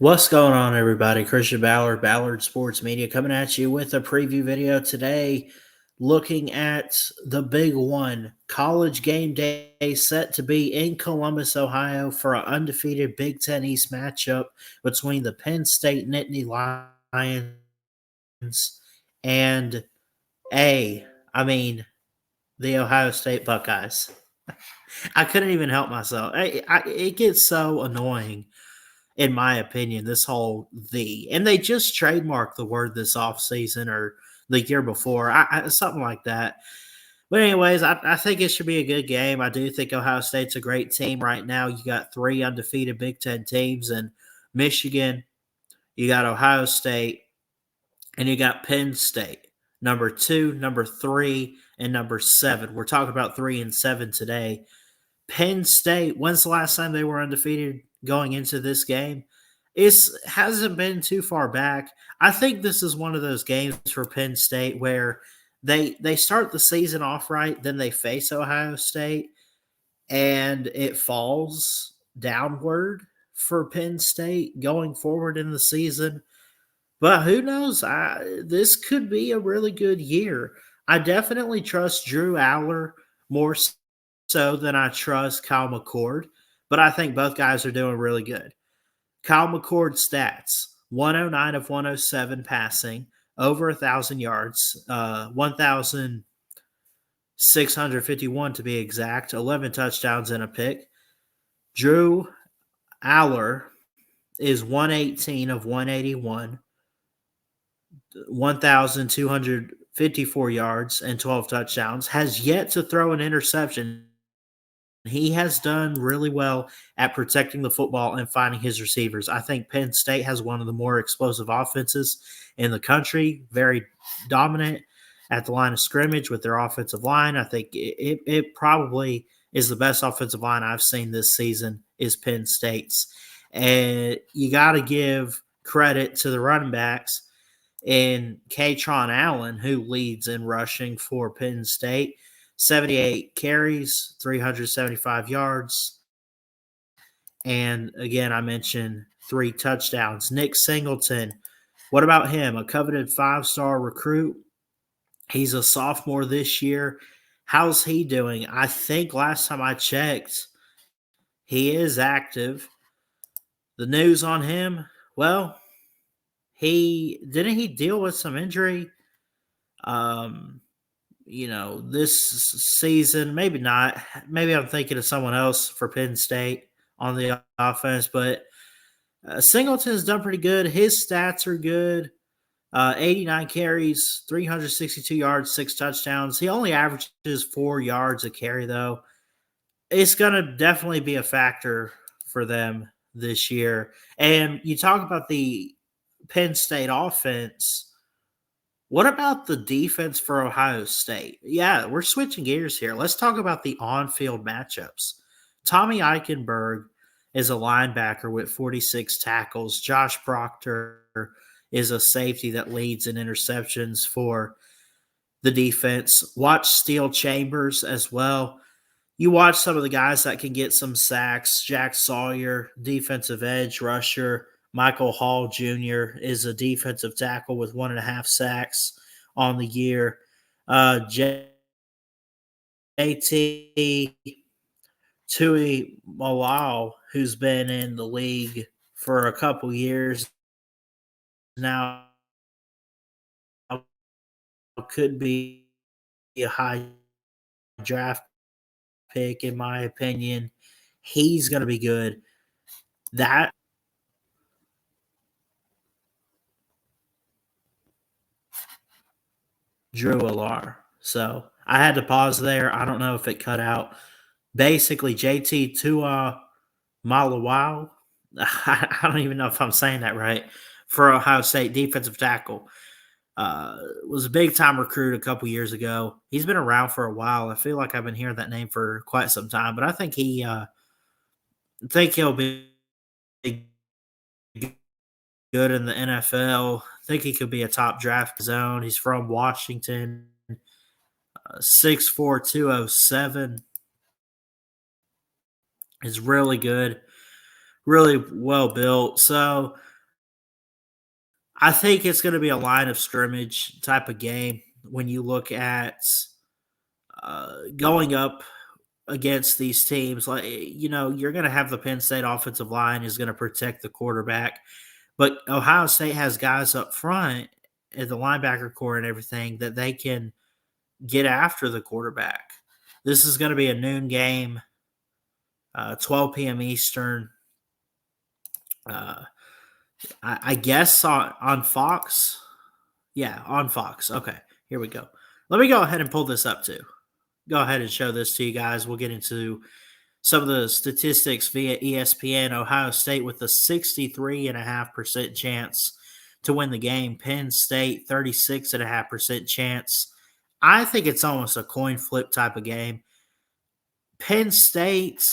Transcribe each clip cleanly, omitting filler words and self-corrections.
What's going on, everybody? Christian Ballard, Ballard Sports Media, coming at you with a preview video today, looking at the big one. College game day set to be in Columbus, Ohio, for an undefeated Big Ten East matchup between the Penn State Nittany Lions and a, I mean, the Ohio State Buckeyes. I couldn't even help myself. It gets so annoying, in my opinion, this whole and they just trademarked the word this offseason or the year before, something like that. But anyways, I think it should be a good game. I do think Ohio State's a great team right now. You got three undefeated Big Ten teams in Michigan, you got Ohio State, and you got Penn State, number 2, number 3, and number 7. We're talking about 3 and 7 today. Penn State, when's the last time they were undefeated going into this game? It hasn't been too far back. I think this is one of those games for Penn State where they start the season off right, then they face Ohio State, and it falls downward for Penn State going forward in the season. But who knows? This could be a really good year. I definitely trust Drew Aller more so than I trust Kyle McCord, but I think both guys are doing really good. Kyle McCord's stats: 109 of 107 passing, over 1,000 yards, 1,651 to be exact, 11 touchdowns and a pick. Drew Aller is 118 of 181, 1,254 yards and 12 touchdowns, has yet to throw an interception. He has done really well at protecting the football and finding his receivers. I think Penn State has one of the more explosive offenses in the country, very dominant at the line of scrimmage with their offensive line. I think it probably is the best offensive line I've seen this season is Penn State's. And you got to give credit to the running backs and Katron Allen, who leads in rushing for Penn State. 78 carries, 375 yards. And again, I mentioned 3 touchdowns. Nick Singleton, what about him? A coveted 5-star recruit. He's a sophomore this year. How's he doing? I think last time I checked, he is active. The news on him, well, he deal with some injury this season. Maybe not. Maybe I'm thinking of someone else for Penn State on the offense, but Singleton's done pretty good. His stats are good. 89 carries, 362 yards, 6 touchdowns. He only averages 4 yards a carry, though. It's going to definitely be a factor for them this year. And you talk about the Penn State offense. What about the defense for Ohio State? Yeah, we're switching gears here. Let's talk about the on-field matchups. Tommy Eichenberg is a linebacker with 46 tackles. Josh Proctor is a safety that leads in interceptions for the defense. Watch Steel Chambers as well. You watch some of the guys that can get some sacks. Jack Sawyer, defensive edge rusher. Michael Hall Jr. is a defensive tackle with 1.5 sacks on the year. JT Tui Malal, who's been in the league for a couple years now, could be a high draft pick, in my opinion. He's going to be good. That Drew Alar. So I had to pause there. I don't know if it cut out. Basically, JT Tua Malawau, I don't even know if I'm saying that right, for Ohio State defensive tackle. Was a big-time recruit a couple years ago. He's been around for a while. I feel like I've been hearing that name for quite some time, but I think he'll be good in the NFL. I think he could be a top draft zone. He's from Washington, 6'4", 207. Is really good, really well built. So I think it's going to be a line of scrimmage type of game when you look at going up against these teams. Like, you're going to have the Penn State offensive line is going to protect the quarterback, but Ohio State has guys up front at the linebacker core and everything that they can get after the quarterback. This is going to be a noon game, 12 p.m. Eastern. Uh, I guess on Fox. Yeah, on Fox. Okay, here we go. Let me go ahead and pull this up too. Go ahead and show this to you guys. We'll get into some of the statistics via ESPN. Ohio State with a 63.5% chance to win the game. Penn State, 36.5% chance. I think it's almost a coin flip type of game. Penn State,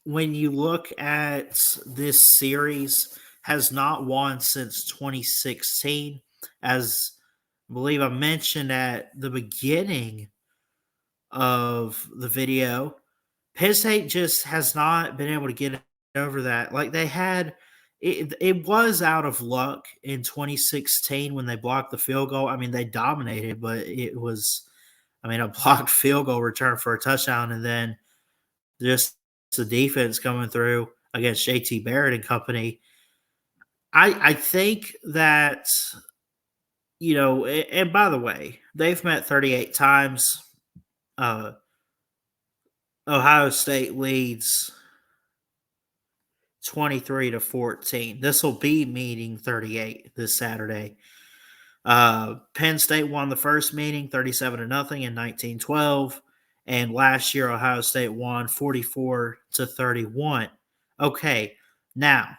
when you look at this series, has not won since 2016. As I believe I mentioned at the beginning of the video, Penn State just has not been able to get over that. Like they had, it was out of luck in 2016 when they blocked the field goal. I mean, they dominated, but it was, a blocked field goal return for a touchdown, and then just the defense coming through against JT Barrett and company. I think that, and by the way, they've met 38 times. Ohio State leads 23-14. This will be meeting 38 this Saturday. Penn State won the first meeting 37-0 in 1912. And last year, Ohio State won 44-31. Okay, now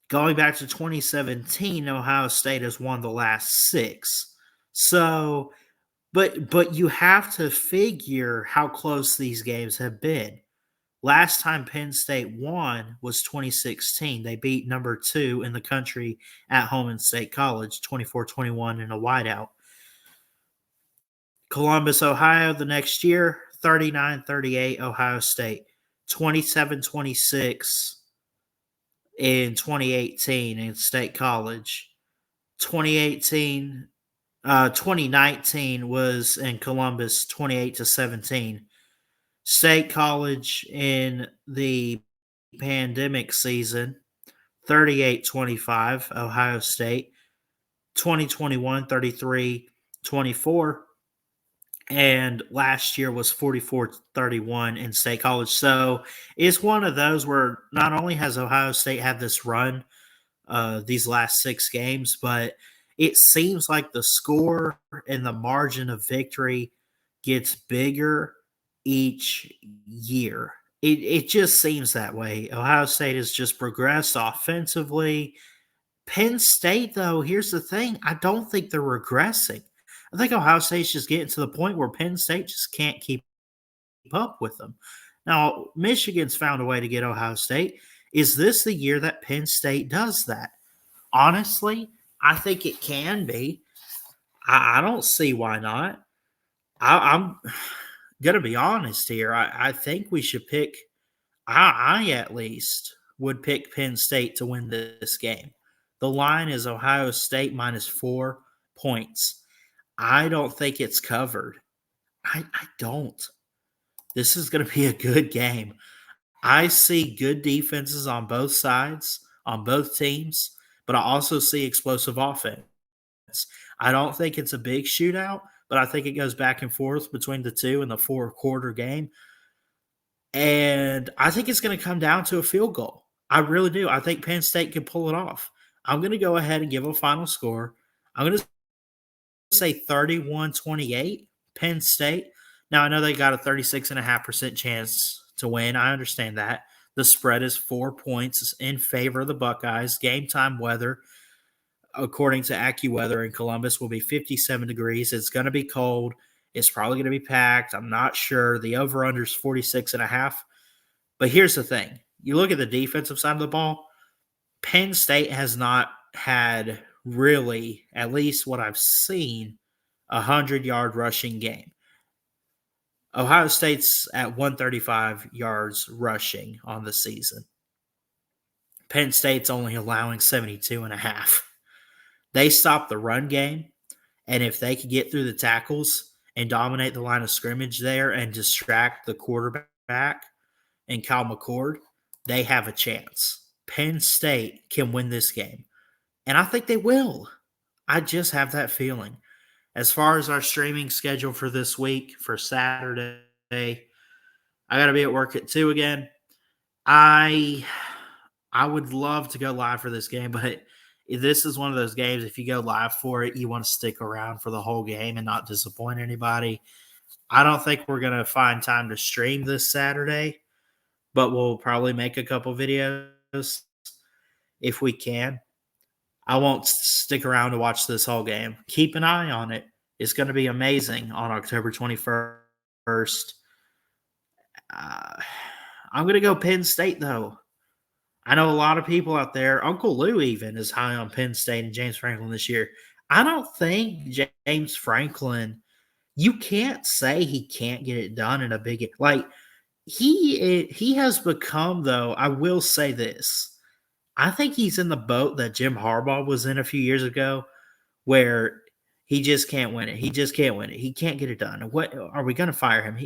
going back to 2017, Ohio State has won the last 6. So, but you have to figure how close these games have been. Last time Penn State won was 2016. They beat number 2 in the country at home in State College, 24-21 in a whiteout. Columbus, Ohio, the next year, 39-38, Ohio State. 27-26 in 2018 in State College. 2019 was in Columbus, 28-17. State College in the pandemic season, 38-25, Ohio State. 2021, 33-24. And last year was 44-31 in State College. So it's one of those where not only has Ohio State had this run these last 6 games, but it seems like the score and the margin of victory gets bigger each year. It just seems that way. Ohio State has just progressed offensively. Penn State, though, here's the thing. I don't think they're regressing. I think Ohio State's just getting to the point where Penn State just can't keep up with them. Now, Michigan's found a way to get Ohio State. Is this the year that Penn State does that? Honestly, I think it can be. I don't see why not. I'm going to be honest here. I think we should pick – I at least would pick Penn State to win this game. The line is Ohio State minus 4 points. I don't think it's covered. I don't. This is going to be a good game. I see good defenses on both sides, on both teams, but I also see explosive offense. I don't think it's a big shootout, but I think it goes back and forth between the two in the 4-quarter game. And I think it's going to come down to a field goal. I really do. I think Penn State can pull it off. I'm going to go ahead and give a final score. I'm going to say 31-28, Penn State. Now, I know they got a 36.5% chance to win. I understand that. The spread is 4 points in favor of the Buckeyes. Game time weather, according to AccuWeather in Columbus, will be 57 degrees. It's going to be cold. It's probably going to be packed. I'm not sure. The over-under is 46.5. But here's the thing. You look at the defensive side of the ball, Penn State has not had really, at least what I've seen, a 100-yard rushing game. Ohio State's at 135 yards rushing on the season. Penn State's only allowing 72.5. They stop the run game, and if they could get through the tackles and dominate the line of scrimmage there and distract the quarterback and Kyle McCord, they have a chance. Penn State can win this game, and I think they will. I just have that feeling. As far as our streaming schedule for this week, for Saturday, I got to be at work at 2 again. I would love to go live for this game, but this is one of those games, if you go live for it, you want to stick around for the whole game and not disappoint anybody. I don't think we're going to find time to stream this Saturday, but we'll probably make a couple videos if we can. I won't stick around to watch this whole game. Keep an eye on it. It's going to be amazing on October 21st. I'm going to go Penn State, though. I know a lot of people out there, Uncle Lou even, is high on Penn State and James Franklin this year. I don't think James Franklin, you can't say he can't get it done in a big – like, he has become, though, I will say this. I think he's in the boat that Jim Harbaugh was in a few years ago where he just can't win it. He just can't win it. He can't get it done. What are we going to fire him?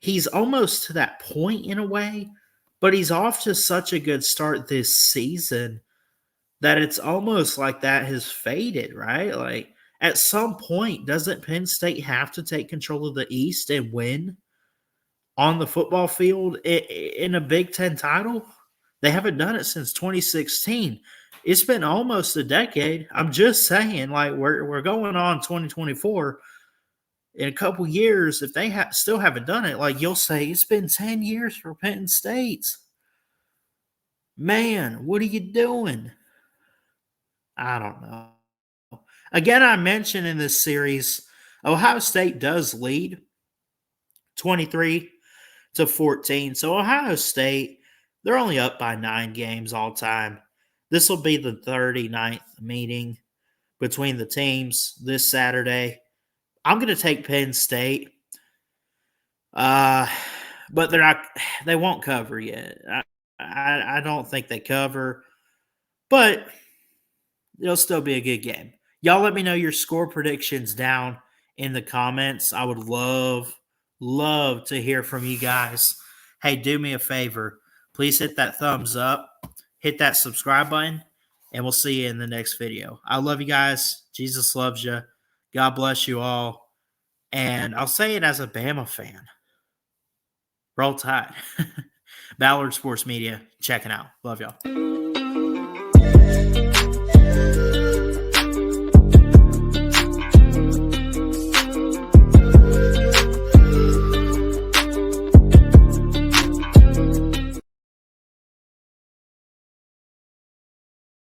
He's almost to that point in a way, but he's off to such a good start this season that it's almost like that has faded, right? Like at some point, doesn't Penn State have to take control of the East and win on the football field in a Big Ten title? They haven't done it since 2016. It's been almost a decade. I'm just saying, like we're going on 2024. In a couple years, if they still haven't done it, like you'll say, it's been 10 years for Penn State. Man, what are you doing? I don't know. Again, I mentioned in this series, Ohio State does lead 23-14. So Ohio State, they're only up by 9 games all time. This will be the 39th meeting between the teams this Saturday. I'm going to take Penn State, but they won't cover yet. I don't think they cover, but it'll still be a good game. Y'all let me know your score predictions down in the comments. I would love to hear from you guys. Hey, do me a favor. Please hit that thumbs up, hit that subscribe button, and we'll see you in the next video. I love you guys. Jesus loves you. God bless you all. And I'll say it as a Bama fan. Roll Tide. Ballard Sports Media, checking out. Love y'all.